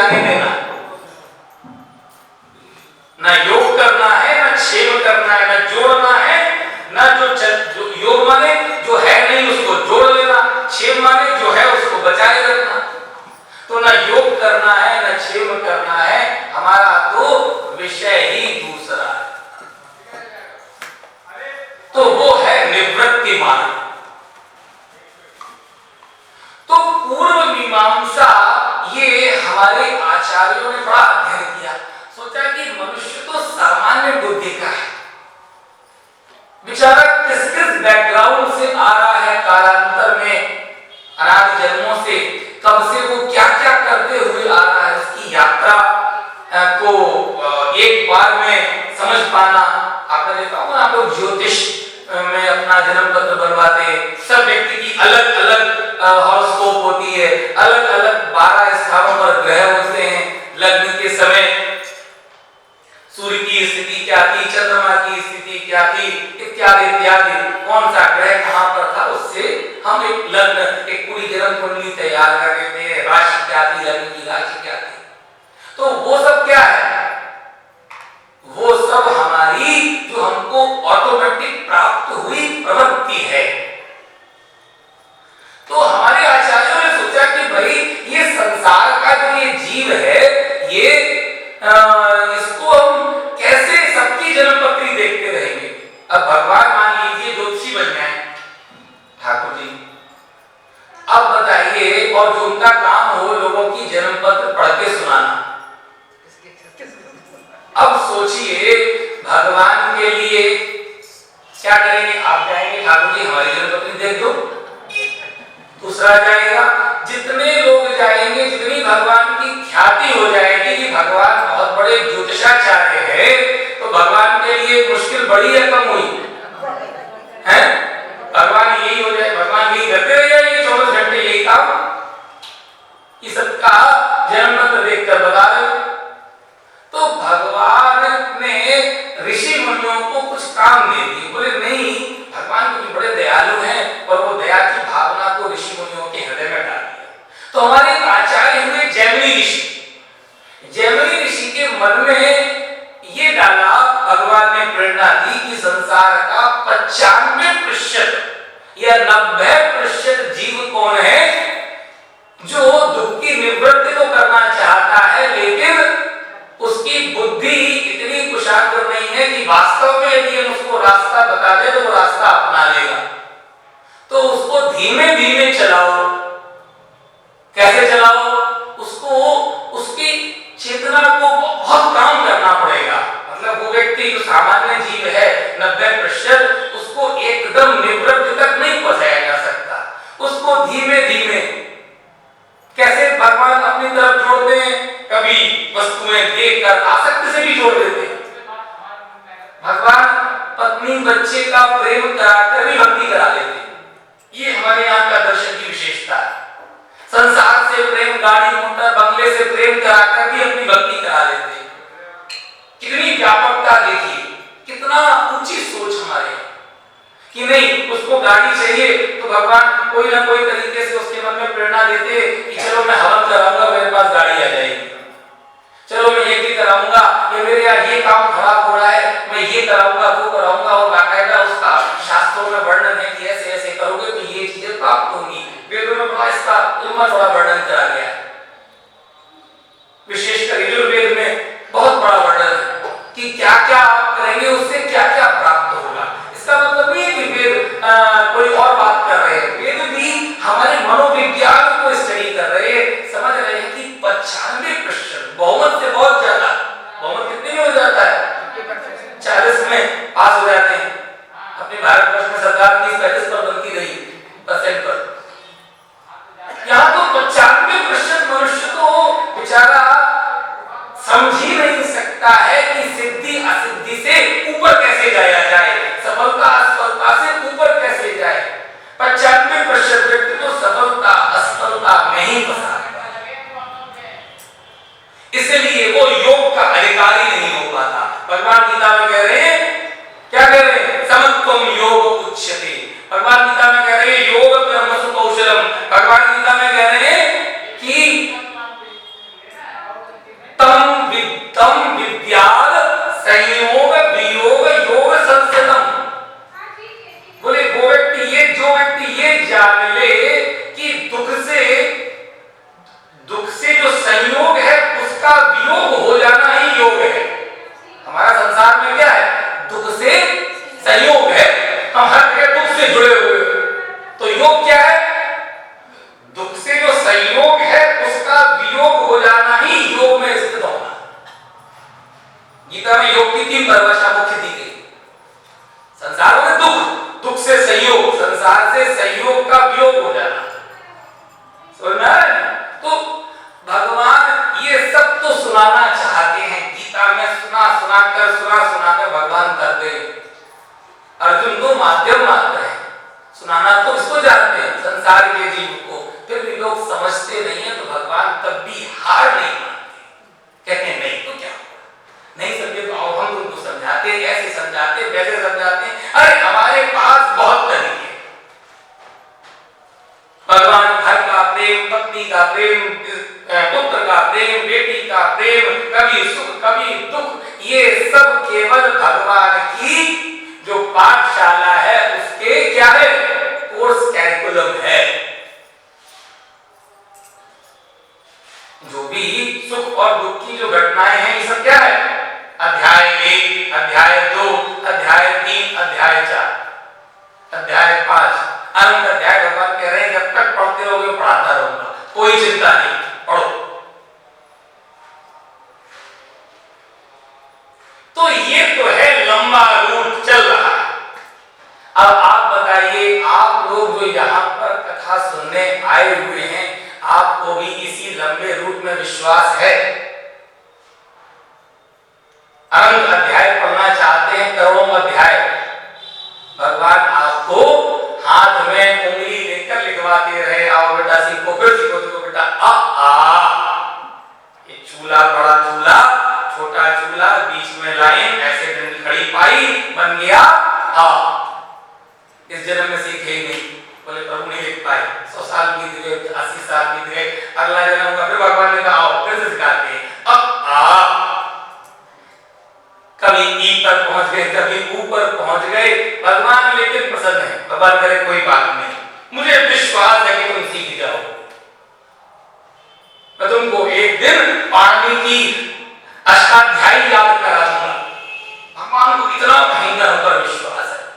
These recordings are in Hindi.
जाने देना, ना योग करना है, ना क्षेम करना है, ना जोड़ना है, ना जो योग माने जो है नहीं उसको जोड़ लेना, क्षेम माने जो है उसको बचाए रखना। तो ना योग करना है ना क्षेम करना है, हमारा तो विषय ही दूसरा है। तो वो है निवृत्ति मार्ग। तो पूर्व मीमांसा ये हमारे आचार्यों ने बड़ा अध्ययन किया, सोचा कि मनुष्य तो सामान्य बुद्धि का है, बेचारा किस किस बैकग्राउंड से आ रहा है, कालांतर में अनादि जन्मों से कब से वो क्या क्या करते हुए आ रहा है, उसकी यात्रा को एक बार में समझ पाना। आपने देखा होगा आप लोग ज्योतिष में अपना जन्म पत्र बनवाते हैं, सब व्यक्ति की अलग अलग हॉरोस्कोप होती है, अलग अलग 12 स्थानों पर ग्रह होते हैं, लग्न के समय सूर्य की स्थिति क्या थी, चंद्रमा की स्थिति क्या थी, इत्यादि इत्यादि, कौन सा ग्रह कहां पर था, उससे हम एक लग्न, एक पूरी जन्म कुंडली तैयार कर देते हैं, राशि क्या थी, लग्न की राशि क्या थी। तो वो सब क्या है, वो सब हमारी जो हमको ऑटोमेटिक प्राप्त हुई प्रवृत्ति है। तो हमारे आचार्यों ने सोचा कि भाई ये संसार का जो ये जीव है, ये इसको हम कैसे सबकी जन्मपत्री देखते रहेंगे। अब भगवान मान लीजिए ज्योतिषी बन जाए ठाकुर जी, अब बताइए, और जो उनका काम हो लोगों की जन्मपत्र पढ़ के सुनाना। अब सोचिए भगवान के लिए क्या करेंगे, आप जाएंगे ठाकुर जी हमारी जन्मपत्री देख दो, दूसरा जाएगा, जितने लोग जाएंगे जितनी भगवान की ख्याति हो जाएगी कि भगवान बहुत बड़े ज्योतिषाचार्य है, तो भगवान के लिए मुश्किल बड़ी या कम हुई है? भगवान यही हो जाए, भगवान यही करते रह जाएंगे 24 घंटे यही काम, ये सबका जन्मपत्र देखकर बता रहे। तो भगवान ने ऋषि मुनियों को कुछ काम दे दिए, बोले नहीं, भगवान कुछ बड़े दयालु हैं, और वो दया की भावना को ऋषि मुनियों के हृदय में डाल दिया। तो हमारे आचार्य हुए जैमिनी ऋषि, जैमिनी ऋषि के मन में ये डाला, भगवान ने प्रेरणा दी कि संसार का 95% या 90% जीव कौन है, जो दुख की निवृत्ति तो करना चाहता है, लेकिन उसकी बुद्धि इतनी कुशाग्र नहीं है कि वास्तव में यदि हम उसको रास्ता बता दे तो वो रास्ता अपना लेगा। तो उसको धीमे धीमे चलाओ। कैसे चलाओ? उसको उसकी चेतना को बहुत काम करना पड़ेगा। मतलब वो व्यक्ति जो सामान्य जीव है 90%, उसको एकदम निवृत्ति तक नहीं पहुंचाया जा सकता, उसको धीमे धीमे कैसे भगवान अपनी तरफ जोड़ते हैं, कभी वस्तुएं देखकर आसक्ति से भी जोड़ देते हैं। भगवान पत्नी बच्चे का प्रेम कराकर भी भक्ति करा देते हैं। ये हमारे यहाँ का दर्शन की विशेषता है। संसार से प्रेम, गाड़ी मोटर बंगले से प्रेम कराकर भी अपनी भक्ति करा देते हैं। कितनी व्यापकता देखिए, कितना ऊंची सोच हमारे, कि नहीं उसको गाड़ी चाहिए तो भगवान कोई ना कोई तरीके से उसके मन में प्रेरणा देते कि चलो मैं हवन कराऊंगा, मेरे पास गाड़ी आ जाएगी, चलो मैं ये भी कराऊंगा, ये मेरे यहाँ ये काम खराब हो रहा है, मैं ये कराऊंगा वो कराऊंगा, और बाकायदा उसका शास्त्रों में वर्णन है कि ऐसे ऐसे करोगे तो ये चीजें प्राप्त होंगी। वेदों में बड़ा इसका लंबा चौड़ा वर्णन करा गया है, विशेषकर यजुर्वेद में बहुत बड़ा वर्णन है कि क्या क्या आप करेंगे उससे क्या क्या प्राप्त होगा। इसका मतलब नहीं है कि वेद कोई और बात कर रहे हैं, वेद भी हमारे मनोविज्ञान को स्टडी कर रहे हैं, समझ रहे हैं कि 95% बहुमत से बहुत ज्यादा, बहुमत कितने में हो जाता है, 40 में पास हो जाते हैं। अपने भारतवर्ष में सरकार 30-35 पर बनती रही परसेंट पर, यहाँ तो 95% मनुष्य तो बेचारा समझ ही नहीं सकता है कि सिद्धि असिद्धि से ऊपर कैसे जाया जाए, सफलता असफलता से ऊपर कैसे जाए। 95% व्यक्ति तो सफलता असफलता में ही फंसा है, इसलिए वो योग का अधिकारी नहीं हो पाता। भगवान गीता में कह रहे हैं, क्या कह रहे हैं, समत्वम योग उच्यते। भगवान गीता में कह रहे हैं योग ब्रह्मसु कौशलम। भगवान गीता में कह रहे हैं कि संयोग है, हम हर जगह दुख से जुड़े हुए हैं। तो योग क्या है? दुख से जो संयोग है उसका वियोग हो जाना ही योग में स्थित होना। गीता में योग की 3 परिभाषा मुख्य दी गई। संसार में दुख, दुख से संयोग, संसार से संयोग का वियोग हो जाना। समझना है? तो भगवान ये सब तो सुनाना चाहते हैं। गीता में सुना भगवान कर दे। अर्जुन तो माध्यम मात्र है, सुनाना तो इसको जानते हैं, संसार के जीव को। फिर भी लोग समझते नहीं है, तो भगवान तब भी हार नहीं मानते। कहते हैं नहीं तो क्या होगा, नहीं समझे तो आओ हम तुमको समझाते, ऐसे समझाते, वैसे समझाते। अरे हमारे पास बहुत तरीके। भगवान घर का प्रेम, पत्नी का प्रेम, पुत्र का प्रेम, बेटी का प्रेम, कभी सुख कभी दुख, ये सब केवल भगवान की जो पाठशाला है उसके क्या है? कोर्स कैरिकुलम है। जो भी सुख और दुख की जो घटनाएं हैं ये सब क्या है? अध्याय 1, अध्याय 2, अध्याय 3, अध्याय 4, अध्याय 5। अंत अध्याय भगवान कह रहे हैं जब तक पढ़ते रहोगे पढ़ाता रहूंगा, कोई चिंता नहीं, पढ़ो। तो ये तो है लंबा रूट चल रहा है। अब आप बताइए, आप लोग जो यहाँ पर कथा सुनने आए हुए हैं, आपको भी इसी लंबे रूट में विश्वास है? अनंत अध्याय पढ़ना चाहते हैं, करोड़ों अध्याय। भगवान आपको हाथ में उंगली लेकर लिखवाते रहे, आओ बेटा सीखो, फिर सीखो, देखो बेटा ये चूल्हा, बड़ा चूल्हा, छोटा चूल्हा, बीच में लाइन, ऐसे डंडी खड़ी पाई, बन गया इस जन्म में सीखे ही नहीं। बोले प्रभु नहीं लिख पाए, 100 साल बीत गए, 80 साल बीत गए, अगला जन्म होगा। फिर भगवान ने कहा आओ फिर से सिखाते हैं। कभी ई पर पहुंच गए, कभी ऊपर पहुंच गए। भगवान लेकिन प्रसन्न है। भगवान करे कोई बात नहीं, मुझे विश्वास है कि तुम सीख जाओ। मैं तुमको एक दिन पाणिनि की अष्टाध्यायी याद करा दूंगा। भगवान को इतना भयंकर हम पर विश्वास है।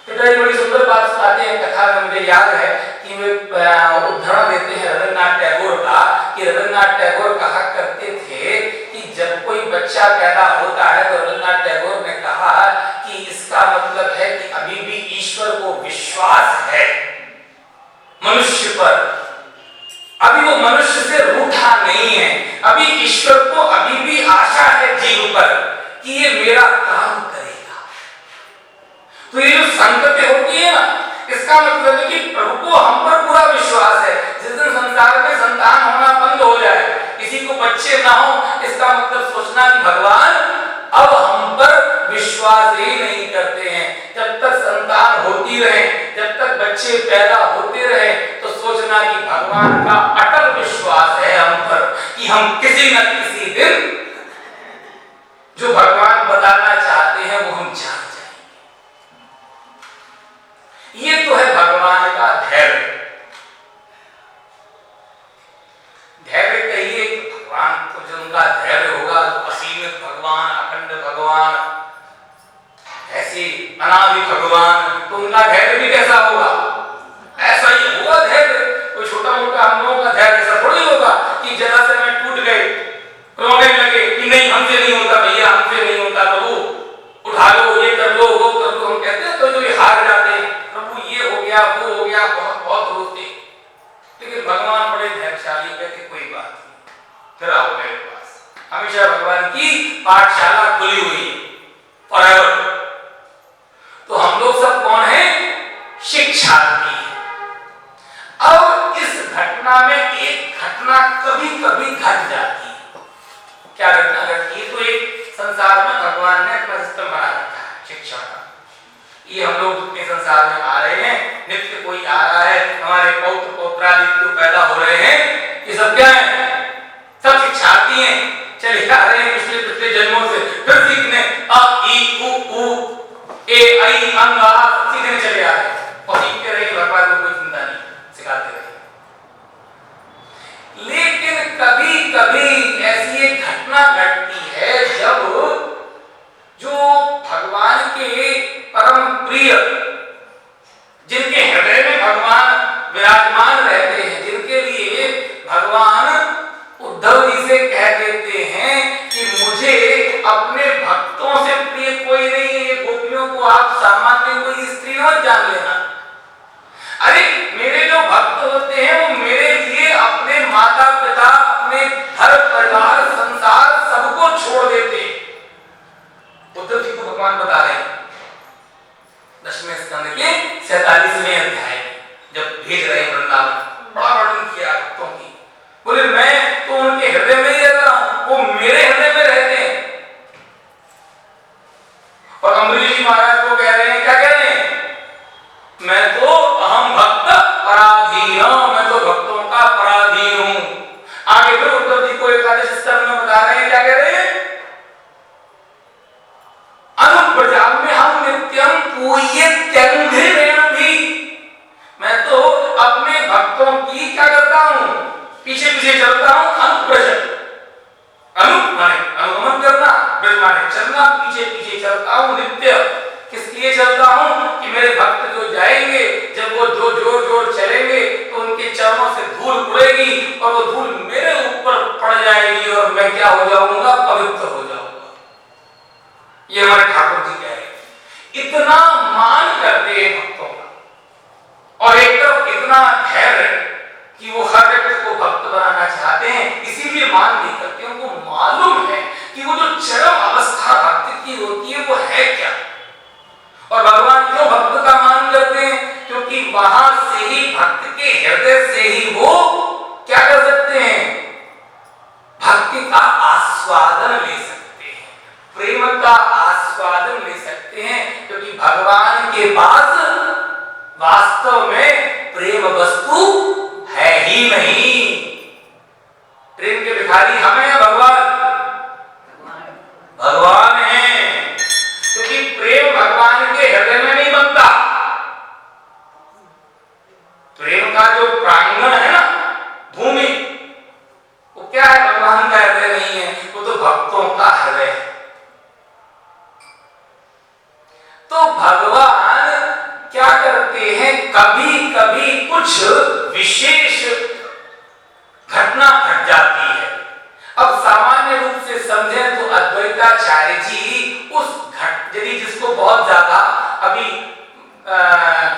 पिताजी बड़ी सुंदर बात सुनाते हैं कथा में। मुझे याद है कि वे उदाहरण देते हैं रविन्द्रनाथ टैगोर का, कि रविन्द्रनाथ टैगोर कहा करते थे कि जब कोई बच्चा पैदा होता है तो रविन्द्रनाथ टैगोर ने कहा कि इसका मतलब है कि अभी भी ईश्वर को विश्वास है मनुष्य पर, अभी वो मनुष्य से रूठा नहीं है, अभी ईश्वर को अभी भी आशा है जीव पर कि ये मेरा काम करेगा। तो ये जो संकटें होती है ना, इसका मतलब है कि प्रभु को हम पर पूरा विश्वास है। जिस दिन संसार में संतान होना बंद हो जाए, किसी को बच्चे ना हो, इसका मतलब सोचना कि भगवान अब हम पर विश्वास ही नहीं करते हैं। जब तक संतान होती रहे, जब तक बच्चे पैदा होते रहे, तो सोचना कि भगवान का अटल विश्वास है हम पर कि हम किसी न किसी दिन जो भगवान बताना चाहते हैं वो हम जान जाएंगे। ये तो है भगवान का धैर्य। धैर्य कहिए भगवान को, जो उनका धैर्य होगा, जो असीमित भगवान, अखंड भगवान, ऐसे अनादि भगवान, तो उनका धैर्य भी कैसा होगा? ऐसा ही होगा धैर्य। कोई छोटा मोटा हम लोगों का धैर्य ऐसा थोड़ी होगा कि जरा से मैं टूट गए, रोने लगे कि नहीं हमसे नहीं होता भैया, हमसे नहीं होता, प्रभु उठा लो, ये कर लो, वो कर लो। हम कहते हैं तो जो हार जाते हैं, प्रभु ये हो गया, वो हो गया, बहुत बहुत रोते। लेकिन भगवान बड़े धैर्यशाली, कहते कोई बात नहीं, फिर आओ मेरे पास। हमेशा भगवान की पाठशाला खुली हुई है फॉरएवर। तो हम लोग सब कौन है? शिक्षार्थी। अब इस घटना में एक घटना कभी कभी घट जाती है। क्या घटना घटती है? तो एक संसार में भगवान ने अपना सिस्टम बना रखा है शिक्षा का। ये हम लोग जितने संसार में आ रहे हैं, नित्य कोई आ रहा है, हमारे पौत्र पौत्रादि पैदा हो रहे हैं, ये सब क्या है? सब शिक्षार्थी हैं, चले आ रहे हैं पिछले पिछले जन्मों से, फिर सीखने अ ई उ ए ऐ अंग आ सीखने चले आ रहे हैं और सीखते रहे। भगवान को कोई चिंता नहीं, सिखाते रहे। लेकिन कभी कभी ऐसी एक घटना घटती है जब जो भगवान बता रहे हैं 10वें स्कंद के 47वें अध्याय जब भेज रहे हैं वृंदावन, बड़ा वर्णन किया भक्तों की। बोले मैं तो उनके हृदय में ही रहता हूं, वो मेरे हृदय में रहते हैं। और अम्बरीश जी महाराज को कह रहे हैं, क्या कह रहे हैं? मैं तो अहम भक्त पराधीन, मैं तो भक्तों का पराधीन हूं। आगे फिर उद्धव जी को एकादश स्कंद में बता रहे हैं, क्या कह रहे हैं? अनुप्रजा में हम नित्यम पूज्यत्यंघ्रिरेण भी, मैं तो अपने भक्तों की क्या करता हूं? पीछे पीछे चलता हूं। अनुप्रज, अनु माने अनुगमन करना, ब्रज माने चलना, पीछे पीछे चलता हूं नित्य। किस लिए चलता हूं? कि मेरे भक्त जो जाएंगे, जब वो जो जोर जोर चलेंगे तो उनके चरणों से धूल उड़ेगी और वो धूल मेरे ऊपर पड़ जाएगी और मैं क्या हो जाऊंगा? पवित्र हो जाऊंगा। ये हमारे ठाकुर जी कह रहे हैं। इतना मान करते हैं भक्तों का, और एक तरफ इतना धैर्य कि वो हर व्यक्ति को भक्त बनाना चाहते हैं, इसीलिए मान नहीं करते। उनको मालूम है कि वो जो चरम अवस्था भक्ति की होती है वो है क्या। और भगवान क्यों भक्त का मान करते हैं? क्योंकि वहां से ही भक्त के हृदय से ही वो क्या कर सकते हैं? भक्ति का आस्वादन ले सकते हैं, प्रेम का आस्वादन ले सकते हैं। क्योंकि भगवान के पास वास्तव में प्रेम वस्तु है ही नहीं। प्रेम के भिखारी हम हैं या भगवान? भगवान हैं। क्योंकि प्रेम भगवान के हृदय में नहीं बनता। प्रेम का जो प्रांगण है ना, भूमि, वो क्या है? भगवान का हृदय नहीं है, वो तो भक्तों का हृदय है। तो भगवान क्या करते हैं? कभी कभी कुछ विशेष घटना घट जाती है। अब सामान्य रूप से समझें तो अद्वैताचार्य जी उस यदि जिसको बहुत ज्यादा अभी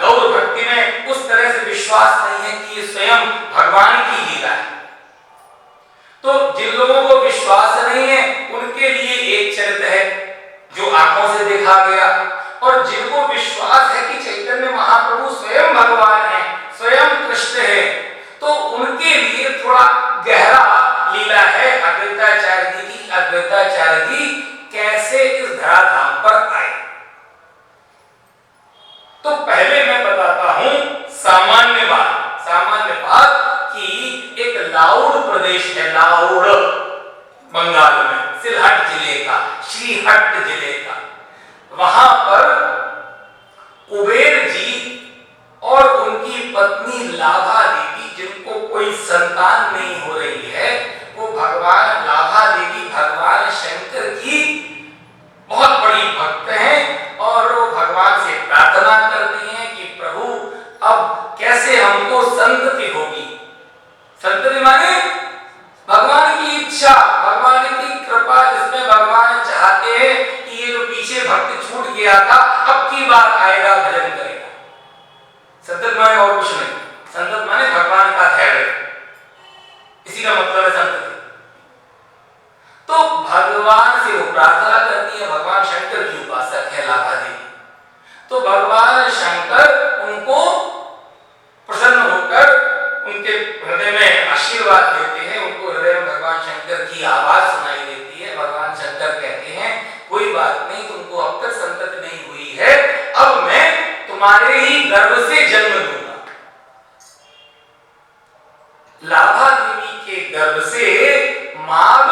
गौर भक्ति में उस तरह से विश्वास नहीं है कि ये स्वयं भगवान की लीला है, तो जिन लोगों को विश्वास नहीं है उनके लिए एक चरित्र है जो आंखों से देखा गया, और जिनको विश्वास है कि चैतन्य महाप्रभु स्वयं भगवान है, स्वयं कृष्ण है, तो उनके लिए थोड़ा गहरा लीला है अद्वैताचार्य जी की। अद्वैताचार्य जी कैसे इस धराधाम पर आए? तो पहले मैं बताता हूं सामान्य बात कि एक लाउड प्रदेश है, लाउड बंगाल में, सिलहट जिले का, श्रीहट्ट जिले का। वहां पर कुबेर जी और उनकी पत्नी लाभा देवी, जिनको कोई संतान नहीं हो रही है, वो भगवान लाभा देवी भगवान शंकर की बहुत बड़ी भक्त हैं, और वो भगवान से प्रार्थना करती हैं कि प्रभु अब कैसे हमको संतति होगी। संतति माने भगवान की इच्छा, भगवान की कृपा, जिसमें भगवान चाहते हैं कि ये जो पीछे भक्त छूट गया था अब की बार आएगा, भजन करेगा। संतति माने और कुछ नहीं, संतति माने भगवान का धैर्य, इसी का मतलब है संतति। तो भगवान से वो प्रार्थना करती है, भगवान शंकर की उपासक है लाभा देवी। तो भगवान शंकर उनको प्रसन्न होकर उनके हृदय में आशीर्वाद देते हैं, उनको हृदय में भगवान शंकर की आवाज सुनाई देती है। भगवान शंकर कहते हैं कोई बात नहीं, तुमको अब तक संतति नहीं हुई है, अब मैं तुम्हारे ही गर्भ से जन्म दूंगा। लाभा देवी के गर्भ से माघ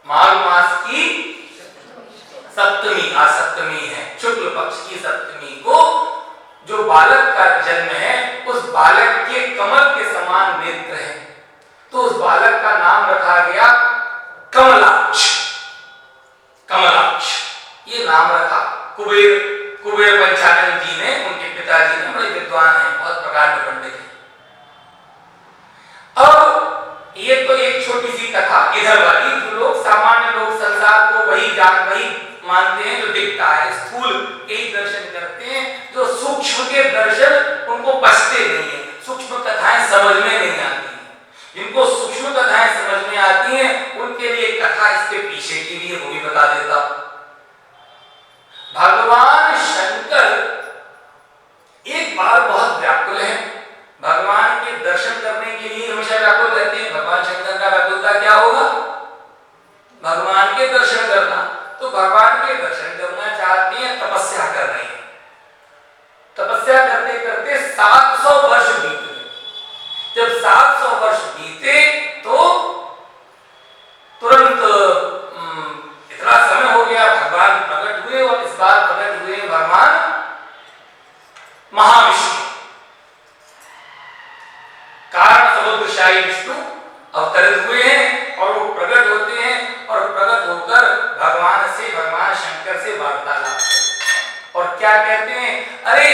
मास की सप्तमी, आज सप्तमी है, शुक्ल पक्ष की सप्तमी को जो बालक का जन्म है, उस बालक के कमल के समान नेत्र है, तो उस बालक का नाम रखा गया कमलाक्ष। कमलाक्ष ये नाम रखा कुबेर पंचानन जी ने, उनके पिताजी ने, बड़े विद्वान हैं, बहुत प्रकार के पंडित हैं। अब ये तो एक छोटी सी कथा इधर वाली, जो लोग सामान्य लोग संसार को वही मानते हैं जो दिखता है, स्थूल के ही दर्शन करते हैं, जो सूक्ष्म के दर्शन उनको बचते नहीं है, सूक्ष्म कथाएं समझ में नहीं आती। जिनको सूक्ष्म कथाएं समझ में आती हैं उनके लिए कथा इसके पीछे की भी, वो भी बता देता। भगवान शंकर एक बार बहुत व्याकुल है, भगवान के दर्शन करने के लिए हमेशा व्याकुल रहते हैं। भगवान शंकर का व्याकुलता क्या होगा? भगवान के दर्शन करना। तो भगवान के दर्शन करना चाहते हैं, तपस्या कर रहे हैं। तपस्या करते करते 700 वर्ष बीत गए। जब 700 वर्ष बीते तो तुरंत इतना समय हो गया, भगवान प्रकट हुए और इस बार प्रकट हुए भगवान महाविष्णु। कारण समुद्रशाही विष्णु अवतरित हुए हैं और वो प्रकट होते हैं और प्रकट होकर भगवान शंकर से वार्तालाप करते और क्या कहते हैं? अरे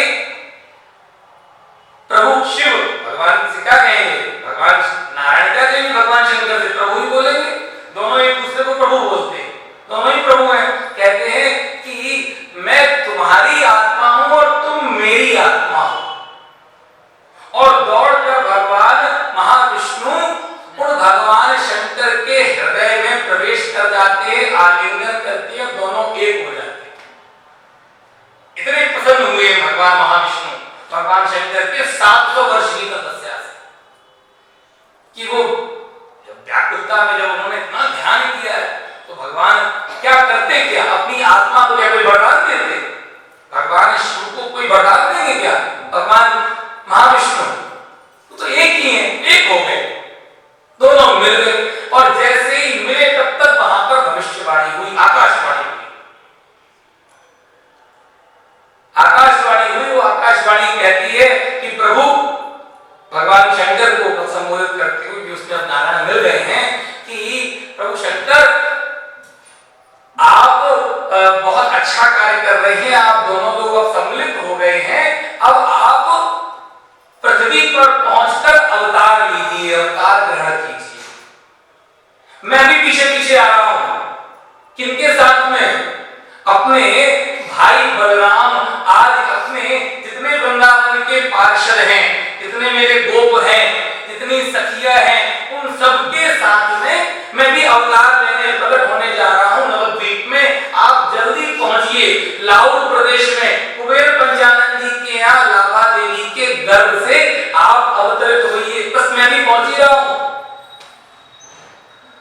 प्रभु शिव, भगवान से क्या कहेंगे? भगवान नारायण क्या कहेंगे? भगवान शंकर से प्रभु ही बोलेंगे। दोनों एक दूसरे को प्रभु बोलते हैं, दोनों ही प्रभु हैं। कहते हैं कि मैं तुम्हारी आत्मा हूं और तुम मेरी आत्मा हो। और दौड़कर भगवान महाविष्णु उन भगवान शंकर के हृदय में प्रवेश कर जाते हैं, आलिंगन करते हैं, दोनों एक हो जाते हैं। इतने प्रसन्न हुए भगवान महाविष्णु भगवान शंकर के 700 वर्ष की तपस्या से कि वो व्याकुलता में जब उन्होंने इतना ध्यान किया है तो भगवान क्या करते? क्या अपनी आत्मा को क्या कोई वरदान देते? भगवान शिव को कोई वरदान देंगे क्या? भगवान महाविष्णु तो एक ही है, एक हो गए, दोनों मिल गए। और जैसे ही मिले तब तक वहां पर भविष्यवाणी हुई, आकाशवाणी हुई। आकाशवाणी हुई, वो आकाशवाणी कहती है कि प्रभु भगवान शंकर को संबोधित करते हुए, उसमें नारायण मिल गए हैं कि प्रभु शंकर आप बहुत अच्छा कार्य कर रहे हैं, आप दोनों लोग अब सम्मिलित हो गए हैं, अब आप पृथ्वी पर पहुंचकर अवतार लीजिए, अवतार ग्रहण कीजिए। मैं भी पीछे पीछे आ रहा हूं। किनके साथ में? अपने भाई बलराम, आज अपने जितने वृंदावन के पार्षद हैं, जितने मेरे गोप हैं, जितनी सखियां हैं, उन सबके साथ में मैं भी अवतार लेने प्रकट होने जा रहा हूं नवद्वीप में। आप जल्दी पहुंचिए लाहुल प्रदेश में, कुबेर पंचानन जी के यहाँ लाभा देवी के गर्भ से आप अवतरित होइए। बस मैं भी पहुंच ही रहा हूं।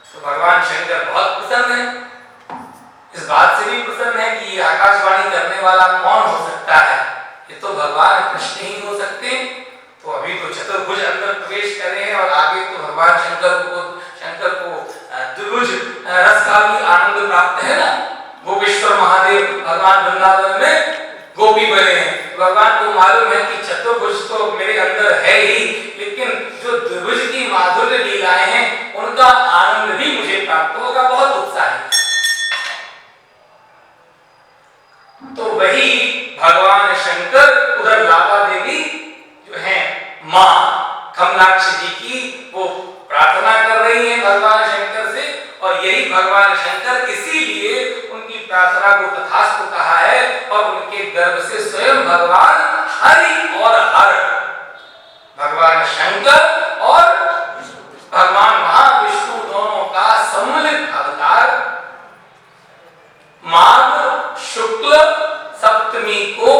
तो भगवान शंकर बहुत प्रसन्न है, इस बात से भी प्रसन्न है कि आकाशवाणी करने वाला कौन हो सकता है? ये तो भगवान कृष्ण ही हो सकते। तो अभी तो चतुर्भुज अंदर प्रवेश करे हैं और आगे तो भगवान शंकर को द्विभुज रस का भी आनंद प्राप्त है ना। गोपेश्वर महादेव भगवान वृंदावन में गोपी बने हैं। भगवान को मालूम है कि चतुर्भुज तो मेरे अंदर है ही, लेकिन जो द्विभुज की माधुर्य लीलाएं हैं उनका आनंद भी मुझे प्राप्त होगा। बहुत उत्साह है। तो वही भगवान शंकर उधर लाभा देवी जो है मां कमलाक्ष जी की, वो प्रार्थना कर रही है भगवान शंकर से। और यही भगवान शंकर इसीलिए उनकी प्रार्थना को तथास्तु कहा है और उनके गर्भ से स्वयं भगवान हरि और हर, भगवान शंकर और भगवान महाविष्णु दोनों का सम्मिलित अवतार माघ शुक्ल सप्तमी को